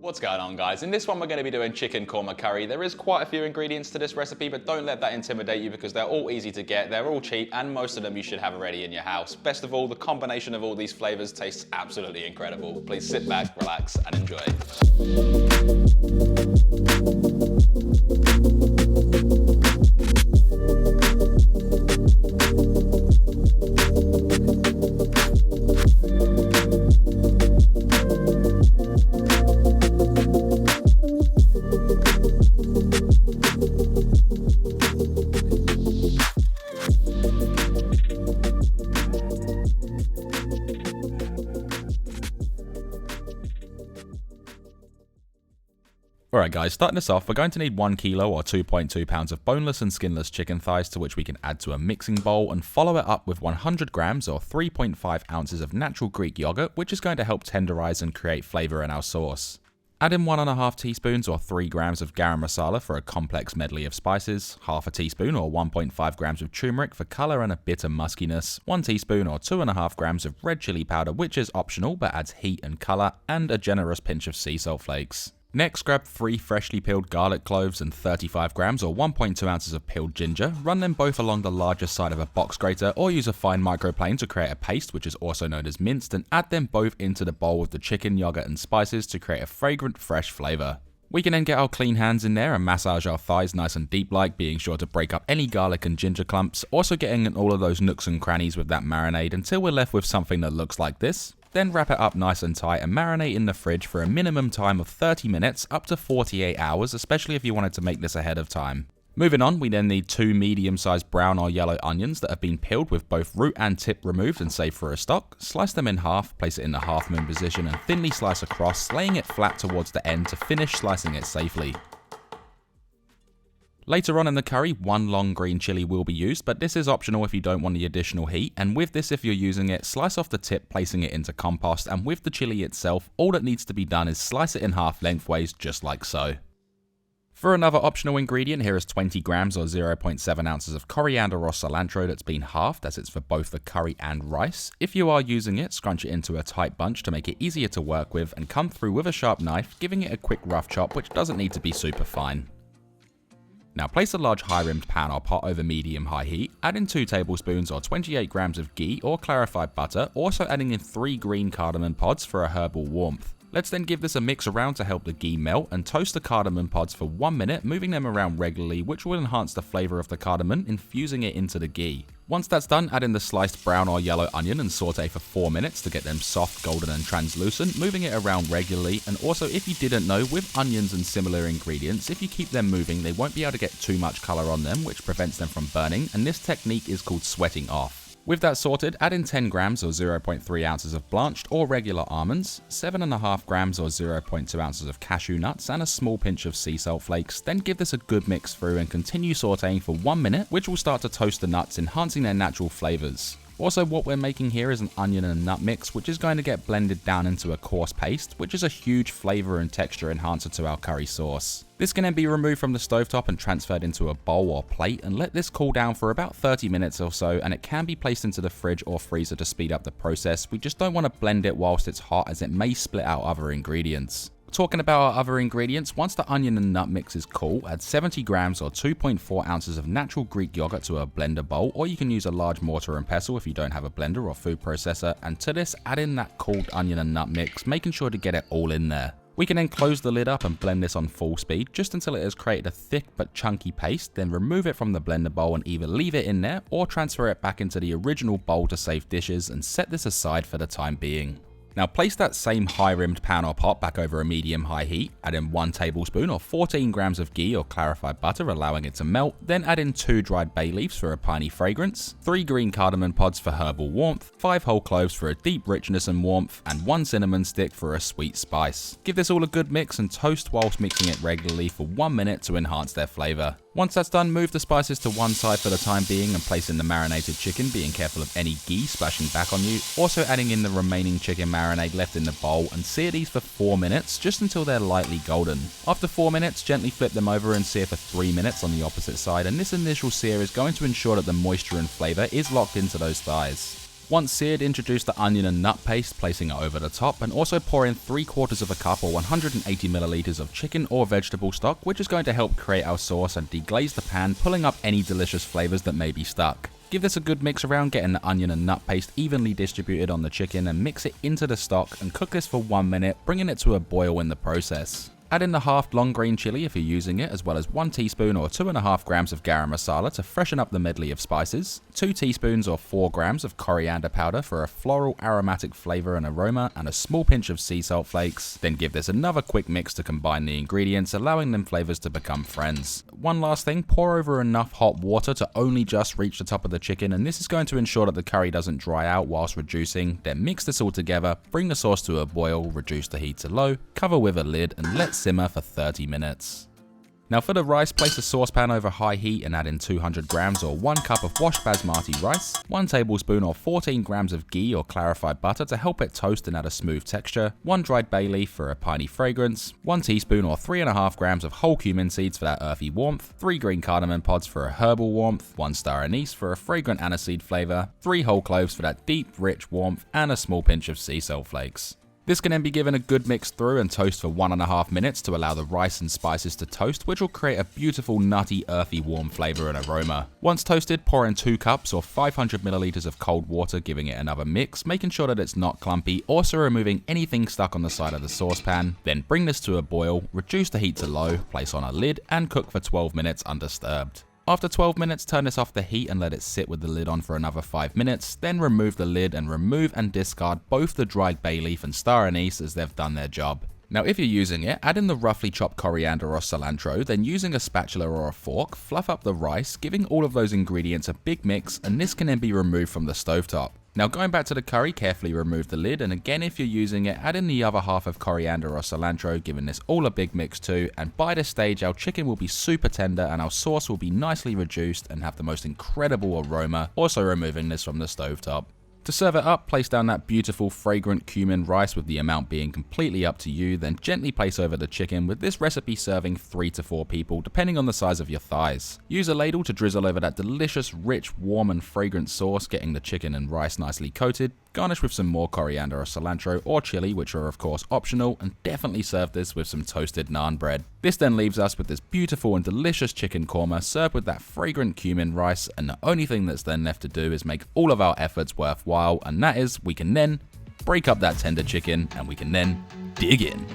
What's going on, guys? In this one we're going to be doing chicken korma curry. There is quite a few ingredients to this recipe, but don't let that intimidate you because they're all easy to get, they're all cheap, and most of them you should have already in your house. Best of all, the combination of all these flavors tastes absolutely incredible. Please sit back, relax, and enjoy. Alright guys, starting us off, we're going to need 1 kilo or 2.2 pounds of boneless and skinless chicken thighs to which we can add to a mixing bowl and follow it up with 100 grams or 3.5 ounces of natural Greek yogurt, which is going to help tenderize and create flavour in our sauce. Add in 1.5 teaspoons or 3 grams of Garam Masala for a complex medley of spices, half a teaspoon or 1.5 grams of turmeric for colour and a bit of muskiness, 1 teaspoon or 2.5 grams of red chilli powder, which is optional but adds heat and colour, and a generous pinch of sea salt flakes. Next, grab 3 freshly peeled garlic cloves and 35 grams or 1.2 ounces of peeled ginger, run them both along the larger side of a box grater or use a fine microplane to create a paste, which is also known as minced, and add them both into the bowl with the chicken, yogurt and spices to create a fragrant, fresh flavour. We can then get our clean hands in there and massage our thighs nice and deep like, being sure to break up any garlic and ginger clumps, also getting in all of those nooks and crannies with that marinade until we're left with something that looks like this. Then wrap it up nice and tight and marinate in the fridge for a minimum time of 30 minutes up to 48 hours, especially if you wanted to make this ahead of time. Moving on, we then need 2 medium-sized brown or yellow onions that have been peeled with both root and tip removed and saved for a stock. Slice them in half, place it in the half moon position and thinly slice across, laying it flat towards the end to finish slicing it safely. Later on in the curry, 1 long green chilli will be used, but this is optional if you don't want the additional heat, and with this, if you're using it, slice off the tip, placing it into compost, and with the chilli itself, all that needs to be done is slice it in half lengthways, just like so. For another optional ingredient, here is 20 grams or 0.7 ounces of coriander or cilantro that's been halved, as it's for both the curry and rice. If you are using it, scrunch it into a tight bunch to make it easier to work with, and come through with a sharp knife, giving it a quick rough chop, which doesn't need to be super fine. Now place a large high-rimmed pan or pot over medium-high heat, add in 2 tablespoons or 28 grams of ghee or clarified butter, also adding in 3 green cardamom pods for a herbal warmth. Let's then give this a mix around to help the ghee melt and toast the cardamom pods for 1 minute, moving them around regularly, which will enhance the flavour of the cardamom, infusing it into the ghee. Once that's done, add in the sliced brown or yellow onion and saute for 4 minutes to get them soft, golden and translucent, moving it around regularly. And also, if you didn't know, with onions and similar ingredients, if you keep them moving, they won't be able to get too much colour on them, which prevents them from burning, and this technique is called sweating off. With that sorted, add in 10 grams or 0.3 ounces of blanched or regular almonds, 7.5 grams or 0.2 ounces of cashew nuts, and a small pinch of sea salt flakes. Then give this a good mix through and continue sauteing for 1 minute, which will start to toast the nuts, enhancing their natural flavours. Also, what we're making here is an onion and nut mix, which is going to get blended down into a coarse paste, which is a huge flavour and texture enhancer to our curry sauce. This can then be removed from the stovetop and transferred into a bowl or plate, and let this cool down for about 30 minutes or so, and it can be placed into the fridge or freezer to speed up the process. We just don't want to blend it whilst it's hot, as it may split out other ingredients. Talking about our other ingredients, once the onion and nut mix is cool, add 70 grams or 2.4 ounces of natural Greek yogurt to a blender bowl, or you can use a large mortar and pestle if you don't have a blender or food processor, and to this add in that cooled onion and nut mix, making sure to get it all in there. We can then close the lid up and blend this on full speed, just until it has created a thick but chunky paste, then remove it from the blender bowl and either leave it in there or transfer it back into the original bowl to save dishes, and set this aside for the time being. Now place that same high-rimmed pan or pot back over a medium-high heat, add in 1 tablespoon or 14 grams of ghee or clarified butter, allowing it to melt, then add in 2 dried bay leaves for a piney fragrance, 3 green cardamom pods for herbal warmth, 5 whole cloves for a deep richness and warmth, and 1 cinnamon stick for a sweet spice. Give this all a good mix and toast whilst mixing it regularly for 1 minute to enhance their flavour. Once that's done, move the spices to one side for the time being and place in the marinated chicken, being careful of any ghee splashing back on you. Also adding in the remaining chicken marinade left in the bowl and sear these for 4 minutes, just until they're lightly golden. After 4 minutes, gently flip them over and sear for 3 minutes on the opposite side, and this initial sear is going to ensure that the moisture and flavour is locked into those thighs. Once seared, introduce the onion and nut paste, placing it over the top, and also pour in 3/4 of a cup or 180 milliliters of chicken or vegetable stock, which is going to help create our sauce and deglaze the pan, pulling up any delicious flavors that may be stuck. Give this a good mix around, getting the onion and nut paste evenly distributed on the chicken, and mix it into the stock and cook this for 1 minute, bringing it to a boil in the process. Add in the halved long green chili if you're using it, as well as 1 teaspoon or 2.5 grams of garam masala to freshen up the medley of spices, 2 teaspoons or 4 grams of coriander powder for a floral aromatic flavor and aroma, and a small pinch of sea salt flakes. Then give this another quick mix to combine the ingredients, allowing them flavors to become friends. One last thing, pour over enough hot water to only just reach the top of the chicken, and this is going to ensure that the curry doesn't dry out whilst reducing. Then mix this all together, bring the sauce to a boil, reduce the heat to low, cover with a lid, and let simmer for 30 minutes. Now for the rice, place a saucepan over high heat and add in 200 grams or 1 cup of washed basmati rice, 1 tablespoon or 14 grams of ghee or clarified butter to help it toast and add a smooth texture, 1 dried bay leaf for a piney fragrance, 1 teaspoon or 3.5 grams of whole cumin seeds for that earthy warmth, 3 green cardamom pods for a herbal warmth, 1 star anise for a fragrant aniseed flavor, 3 whole cloves for that deep, rich warmth, and a small pinch of sea salt flakes. This can then be given a good mix through and toast for 1.5 minutes to allow the rice and spices to toast, which will create a beautiful nutty, earthy, warm flavor and aroma. Once toasted, pour in 2 cups or 500 milliliters of cold water, giving it another mix, making sure that it's not clumpy, also removing anything stuck on the side of the saucepan. Then bring this to a boil, reduce the heat to low, place on a lid, and cook for 12 minutes undisturbed. After 12 minutes, turn this off the heat and let it sit with the lid on for another 5 minutes, then remove the lid and remove and discard both the dried bay leaf and star anise as they've done their job. Now if you're using it, add in the roughly chopped coriander or cilantro, then using a spatula or a fork, fluff up the rice, giving all of those ingredients a big mix, and this can then be removed from the stovetop. Now going back to the curry, carefully remove the lid, and again if you're using it, add in the other half of coriander or cilantro, giving this all a big mix too, and by this stage our chicken will be super tender and our sauce will be nicely reduced and have the most incredible aroma, also removing this from the stovetop. To serve it up, place down that beautiful fragrant cumin rice with the amount being completely up to you, then gently place over the chicken, with this recipe serving 3 to 4 people depending on the size of your thighs. Use a ladle to drizzle over that delicious, rich, warm and fragrant sauce, getting the chicken and rice nicely coated. Garnish with some more coriander or cilantro or chili, which are of course optional, and definitely serve this with some toasted naan bread. This then leaves us with this beautiful and delicious chicken korma served with that fragrant cumin rice, and the only thing that's then left to do is make all of our efforts worthwhile, and that is we can then break up that tender chicken and we can then dig in.